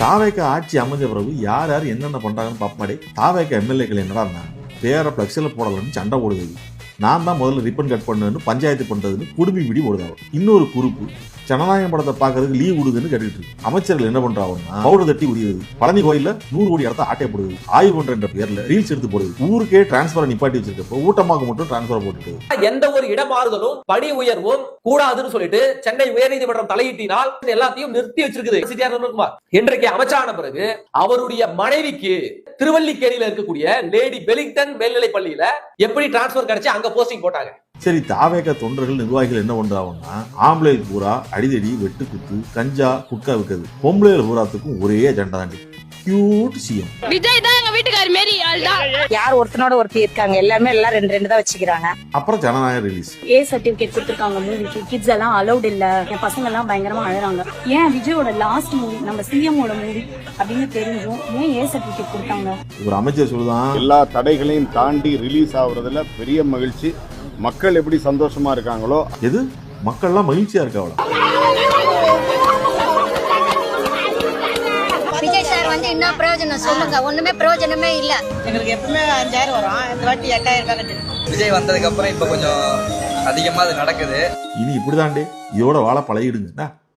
தாவேக்க ஆட்சி அமைஞ்ச பிறகு யார் யார் என்னென்ன பண்றாங்கன்னு பாப்பாடே. தாவேக்க எம்எல்ஏக்கள் என்னடா பேரை பிளக்ஸில் போடலன்னு சண்டை போடுது. நான் தான் முதல்ல ரிப்பன் கட் பண்ணுன்னு பஞ்சாயத்து பண்றதுன்னு குடும்பி பிடி போடுதாவும். இன்னொரு குறிப்பு, ஜனநாயகம் படத்தை பாக்குறதுக்கு லீவ் கொடுக்குன்னு கேட்டுட்டு இருக்கு. அமைச்சர்கள் என்ன பண்றாங்கன்னா பவுடர் தட்டி உரியுது. பழனி கோயில 100 கோடி இடத்த ஆட்டை போடுது. ஆய்வு பண்ற பேர்ல ரீல்ஸ் எடுத்து போடுது. ஊருக்கே டிரான்ஸ்பர் நிப்பாட்டி வச்சிருக்கப்போ ஊட்டமாக்கு மட்டும் டிரான்ஸ்பர் போட்டுட்டு எந்த ஒரு இடமாறுதலும் பணி உயர்வும் கூடாதுன்னு சொல்லிட்டு சென்னை உயர்நீதிமன்றம் தலையிட்டினால் எல்லாத்தையும் நிறுத்தி வச்சிருக்குது. இன்றைக்கு அமைச்சான பிறகு அவருடைய மனைவிக்கு திருவல்லிக்கேணியில இருக்கக்கூடிய லேடி வெலிங்டன் மேல்நிலை பள்ளியில எப்படி டிரான்ஸ்பர் கிடைச்சு அங்க போஸ்டிங் போட்டாங்க. சரி, தாவேக தொண்டர்கள் நிர்வாகிகள் என்ன பண்றாங்கன்னா ஆம்பளை பூரா அடிதடி வெட்டு குத்து கஞ்சா குட்கா விற்கிறது. பொம்பளைகள் பூராத்துக்கும் ஒரே அஜெண்டா தாண்டி. கியூட் சிஎம் விஜய் தான் எங்க வீட்டுக்காரி மாரி ஆள்தான். யார் ஒருத்தனோட ஒருத்தி இருக்காங்க, எல்லாமே எல்லாம் 2 தான் வச்சுக்கிறாங்க. அப்புறம் ஜனநாயகம் ரிலீஸ். ஏ சர்டிபிகேட் கொடுத்திருக்காங்க மூவிக்கு. கிட்ஸ் எல்லாம் அலௌட் இல்ல. என் பசங்க எல்லாம் பயங்கரமா அழறாங்க. ஏன் விஜயோட லாஸ்ட் மூவி நம்ம சிஎம்மோட மூவி அப்படின்னு தெரிஞ்சும் ஏன் ஏ சர்டிபிகேட் கொடுத்தாங்க? ஒரு அமைச்சர் சொல்லுதான், எல்லா தடைகளையும் தாண்டி ரிலீஸ் ஆகுறதுல பெரிய மகிழ்ச்சி. மக்கள் எப்படி சந்தோஷமா இருக்காங்களோ, எது மக்கள்லாம் மகிழ்ச்சியா இருக்காவளா? விஜய் சார் வந்து என்ன பிரயோஜனம் சொல்லுங்க? ஒண்ணுமே பிரயோஜனமே இல்ல. எங்களுக்கு எப்பவுமே 5000 வரும், இந்த வாட்டி 8000 விஜய் வந்ததுக்கு அப்புறம் இப்ப கொஞ்சம் அதிகமா அது நடக்குது. இனி இப்படிதாண்டே இதோட வாழ பழகிடுங்க.